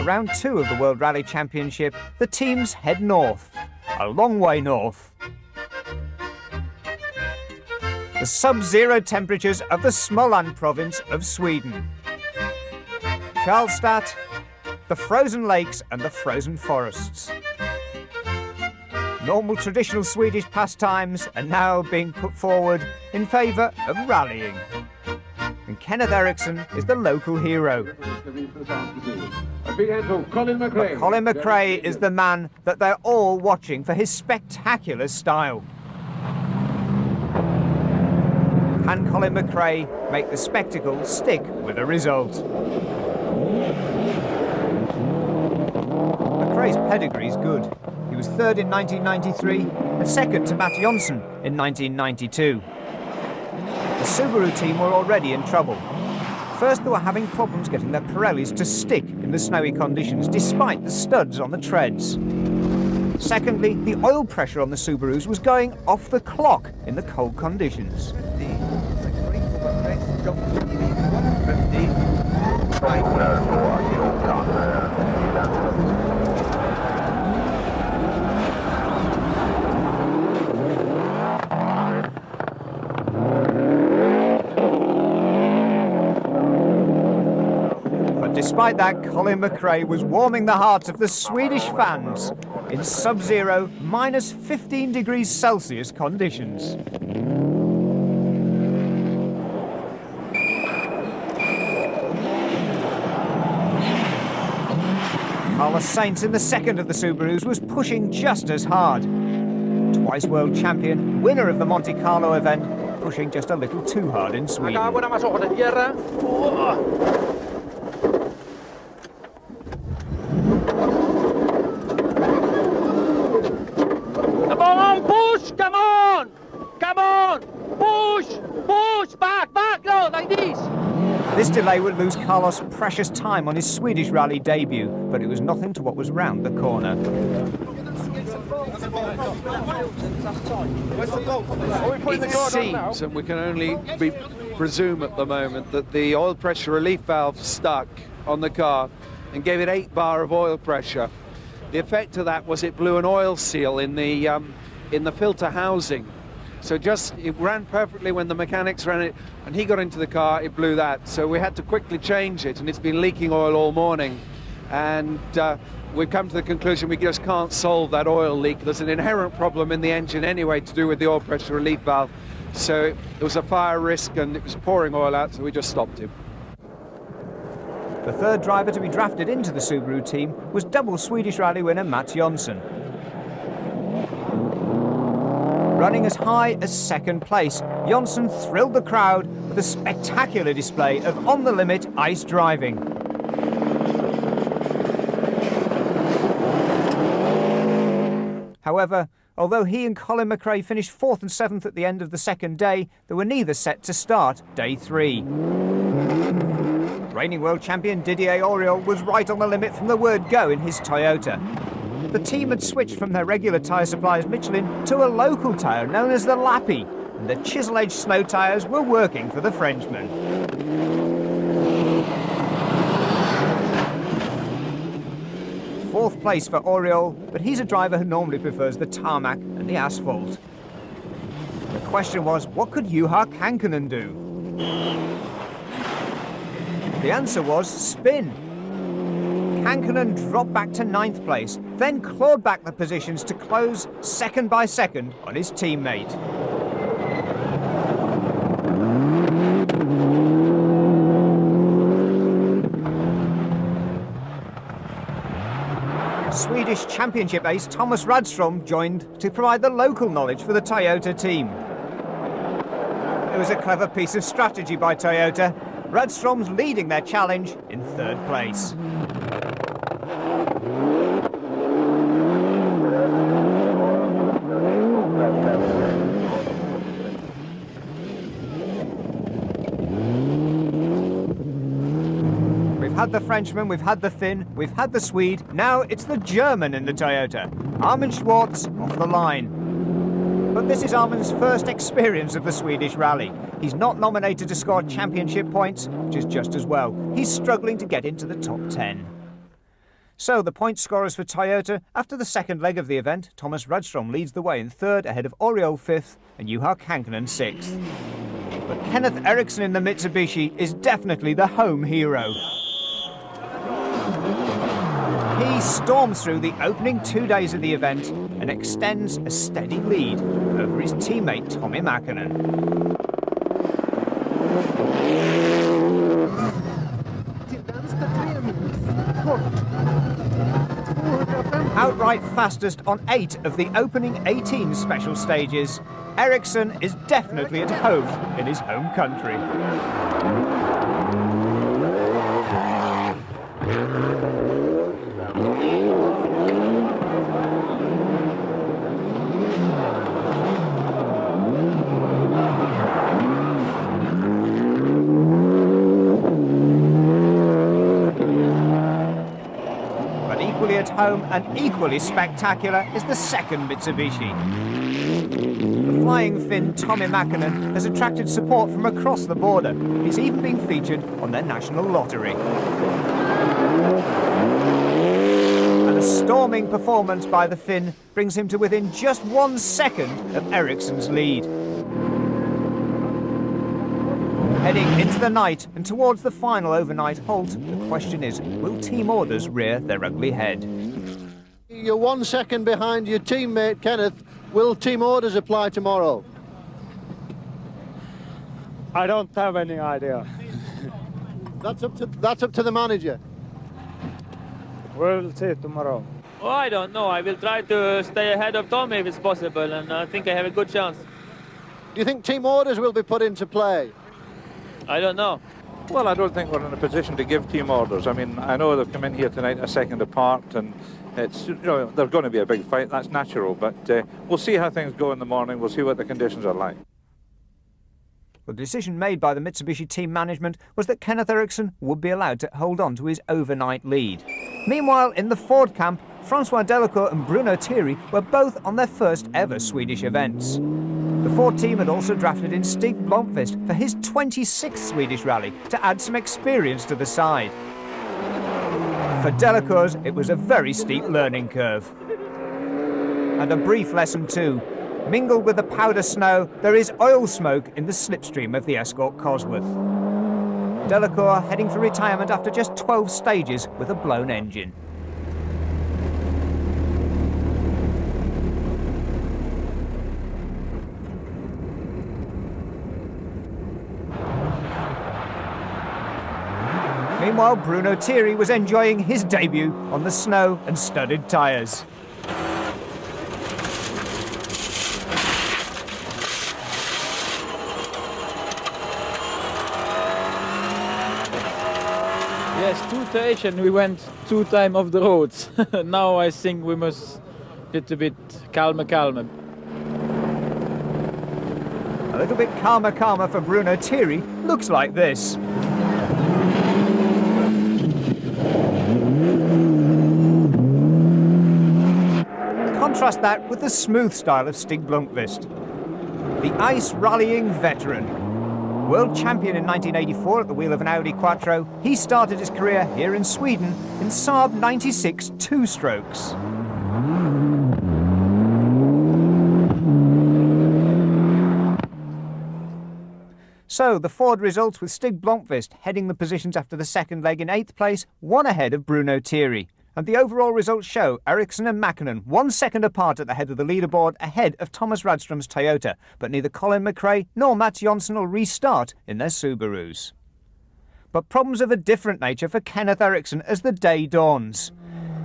For round 2 of the World Rally Championship, the teams head north, a long way north. The sub-zero temperatures of the Småland province of Sweden. Karlstad, the frozen lakes and the frozen forests. Normal traditional Swedish pastimes are now being put forward in favour of rallying. And Kenneth Eriksson is the local hero. But Colin McRae is the man that they're all watching for his spectacular style. Can Colin McRae make the spectacle stick with a result? McRae's pedigree is good. He was third in 1993 and second to Matt Jonsson in 1992. The Subaru team were already in trouble. First, they were having problems getting their Pirellis to stick in the snowy conditions, despite the studs on the treads. Secondly, the oil pressure on the Subarus was going off the clock in the cold conditions. Despite that, Colin McRae was warming the hearts of the Swedish fans in sub-zero, minus 15 degrees Celsius conditions. Carlos Sainz in the second of the Subarus was pushing just as hard. Twice world champion, winner of the Monte Carlo event, pushing just a little too hard in Sweden. This delay would lose Carlos precious time on his Swedish rally debut, but it was nothing to what was round the corner. It seems, and we can only presume at the moment, that the oil pressure relief valve stuck on the car and gave it 8 bar of oil pressure. The effect of that was it blew an oil seal in the filter housing. So it ran perfectly when the mechanics ran it, and he got into the car, it blew that. So we had to quickly change it, and it's been leaking oil all morning. And we've come to the conclusion we just can't solve that oil leak. There's an inherent problem in the engine anyway to do with the oil pressure relief valve. So it was a fire risk, and it was pouring oil out, so we just stopped him. The third driver to be drafted into the Subaru team was double Swedish rally winner Matt Jonsson. Running as high as second place, Jonsson thrilled the crowd with a spectacular display of on-the-limit ice driving. However, although he and Colin McRae finished 4th and 7th at the end of the second day, they were neither set to start day 3. Reigning world champion Didier Auriol was right on the limit from the word go in his Toyota. The team had switched from their regular tyre suppliers Michelin to a local tyre known as the Lappy, and the chisel-edge snow tyres were working for the Frenchman. Fourth place for Auriol, but he's a driver who normally prefers the tarmac and the asphalt. The question was, what could Juha Kankkunen do? The answer was spin. Kankkunen dropped back to 9th place, then clawed back the positions to close second by second on his teammate. Swedish Championship ace Thomas Radström joined to provide the local knowledge for the Toyota team. It was a clever piece of strategy by Toyota. Radström's leading their challenge in 3rd place. We've had the Frenchman, we've had the Finn, we've had the Swede, now it's the German in the Toyota. Armin Schwarz off the line. But this is Armin's first experience of the Swedish rally. He's not nominated to score championship points, which is just as well. He's struggling to get into the top 10. So the point scorers for Toyota after the second leg of the event, Thomas Radstrom leads the way in third ahead of Oriol fifth and Juha Kankkunen sixth. But Kenneth Eriksson in the Mitsubishi is definitely the home hero. He storms through the opening 2 days of the event and extends a steady lead over his teammate Tommi Mäkinen. Outright fastest on 8 of the opening 18 special stages, Eriksson is definitely at home in his home country. At home and equally spectacular is the second Mitsubishi. The flying Finn Tommi Mäkinen has attracted support from across the border. He's even been featured on their national lottery. And a storming performance by the Finn brings him to within just 1 second of Eriksson's lead. Heading into the night and towards the final overnight halt, the question is, will team orders rear their ugly head? You're 1 second behind your teammate, Kenneth. Will team orders apply tomorrow? I don't have any idea. That's up to the manager. We'll see tomorrow. Oh, I don't know. I will try to stay ahead of Tommy if it's possible, and I think I have a good chance. Do you think team orders will be put into play? I don't know. Well, I don't think we're in a position to give team orders. I mean, I know they've come in here tonight a second apart, and it's, you know, there's going to be a big fight. That's natural, but we'll see how things go in the morning. We'll see what the conditions are like. The decision made by the Mitsubishi team management was that Kenneth Eriksson would be allowed to hold on to his overnight lead. Meanwhile, in the Ford camp, Francois Delacour and Bruno Thierry were both on their first ever Swedish events. The Ford team had also drafted in Stig Blomqvist for his 26th Swedish rally to add some experience to the side. For Delacour's, it was a very steep learning curve. And a brief lesson too. Mingled with the powder snow, there is oil smoke in the slipstream of the Escort Cosworth. Delacour heading for retirement after just 12 stages with a blown engine. Meanwhile, Bruno Thierry was enjoying his debut on the snow and studded tyres. Yes, 2 stations we went 2 times off the roads. Now I think we must little bit calmer. A little bit calmer for Bruno Thierry looks like this. Contrast that with the smooth style of Stig Blomqvist, the ice rallying veteran. World champion in 1984 at the wheel of an Audi Quattro, he started his career here in Sweden in Saab 96 two-strokes. So the Ford results with Stig Blomqvist heading the positions after the second leg in 8th place, 1 ahead of Bruno Thierry. And the overall results show Eriksson and Mäkinen 1 second apart at the head of the leaderboard ahead of Thomas Radstrom's Toyota, but neither Colin McRae nor Mats Jonsson will restart in their Subarus. But problems of a different nature for Kenneth Eriksson as the day dawns.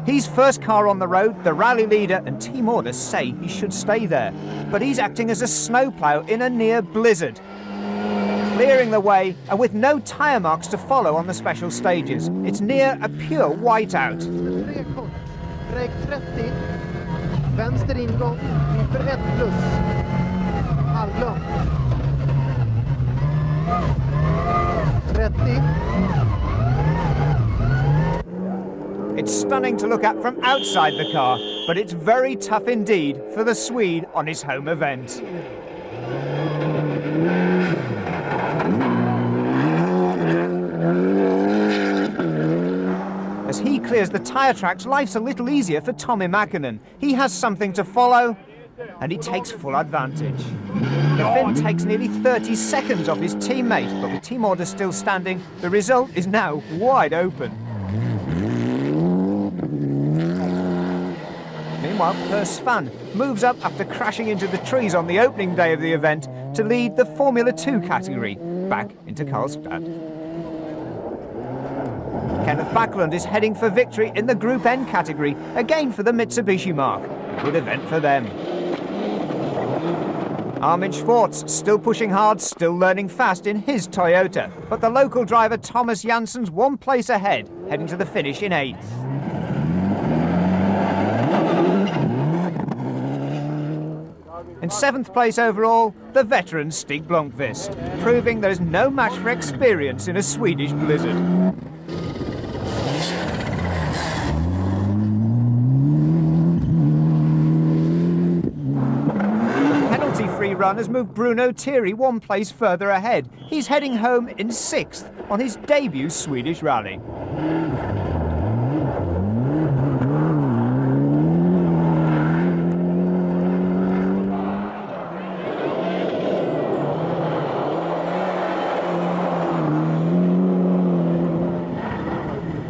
He's first car on the road, the rally leader, and team orders say he should stay there. But he's acting as a snowplough in a near blizzard, clearing the way and with no tyre marks to follow on the special stages. It's near a pure whiteout. Break 30, vänster ingång, inför 1 plus, halvlång, 30. It's stunning to look at from outside the car, but it's very tough indeed for the Swede on his home event. As he clears the tyre tracks, life's a little easier for Tommi Mäkinen. He has something to follow, and he takes full advantage. The Finn takes nearly 30 seconds off his teammate, but with team orders still standing, the result is now wide open. Meanwhile, Per Svan moves up after crashing into the trees on the opening day of the event to lead the Formula 2 category back into Karlstad. Kenneth Backlund is heading for victory in the Group N category, again for the Mitsubishi mark. A good event for them. Armin Schwartz still pushing hard, still learning fast in his Toyota, but the local driver Thomas Jansson's one place ahead, heading to the finish in 8th. In 7th place overall, the veteran Stig Blomqvist, proving there is no match for experience in a Swedish blizzard. Penalty-free run has moved Bruno Thierry one place further ahead. He's heading home in 6th on his debut Swedish rally.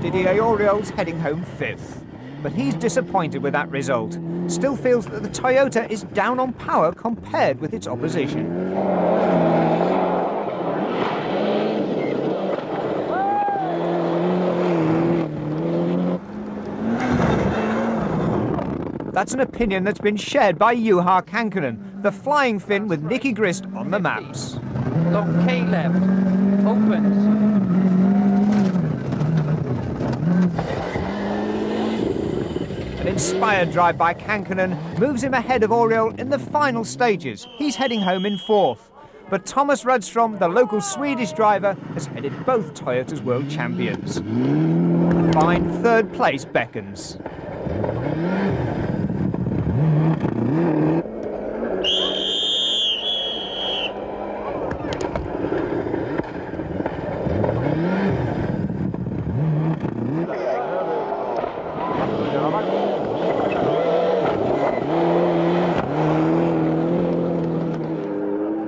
Didier Auriol's heading home 5th, but he's disappointed with that result. Still feels that the Toyota is down on power compared with its opposition. That's an opinion that's been shared by Juha Kankkunen, the flying Finn with Nicky Grist on the maps. Long K left, opens. An inspired drive by Kankkunen moves him ahead of Auriol in the final stages. He's heading home in 4th. But Thomas Rudstrom, the local Swedish driver, has headed both Toyota's world champions. A fine 3rd place beckons.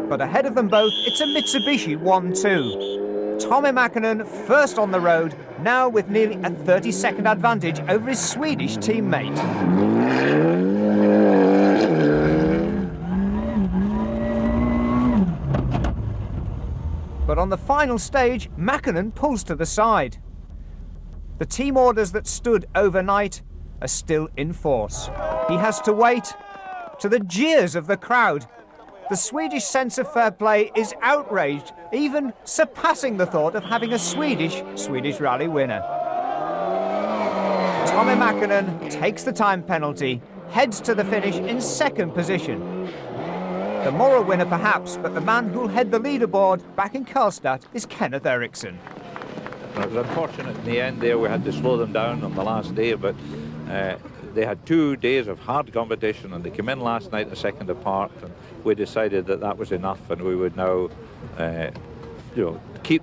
But ahead of them both, it's a Mitsubishi 1-2. Tommi Mäkinen first on the road, now with nearly a 30-second advantage over his Swedish teammate. But on the final stage, Mäkinen pulls to the side. The team orders that stood overnight are still in force. He has to wait, to the jeers of the crowd. The Swedish sense of fair play is outraged, even surpassing the thought of having a Swedish rally winner. Tommi Mäkinen takes the time penalty, heads to the finish in 2nd position. The moral winner perhaps, but the man who'll head the leaderboard back in Karlstad is Kenneth Eriksson. It was unfortunate in the end there, we had to slow them down on the last day, but they had 2 days of hard competition and they came in last night a second apart, and we decided that that was enough and we would now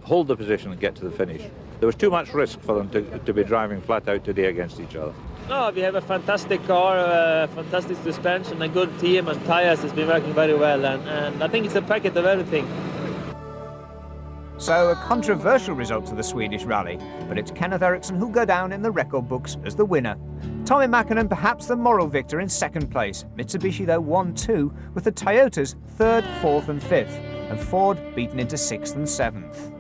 hold the position and get to the finish. There was too much risk for them to be driving flat out today against each other. No, we have a fantastic car, fantastic suspension, a good team, and tyres has been working very well, and I think it's a packet of everything. So a controversial result to the Swedish rally, but it's Kenneth Eriksson who'll go down in the record books as the winner. Tommi Mäkinen perhaps the moral victor in 2nd place. Mitsubishi though 1-2, with the Toyotas 3rd, 4th and 5th, and Ford beaten into 6th and 7th.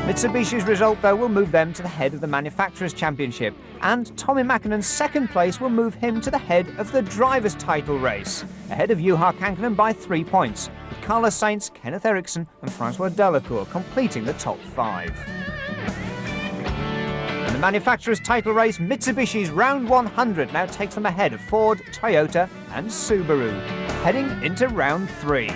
Mitsubishi's result though will move them to the head of the Manufacturers' Championship, and Tommi Mäkinen's 2nd place will move him to the head of the Drivers' Title race, ahead of Juha Kankkunen by 3 points, with Carlos Sainz, Kenneth Eriksson and Francois Delacour completing the top 5. In the Manufacturers' Title race, Mitsubishi's round 100 now takes them ahead of Ford, Toyota and Subaru, heading into round 3.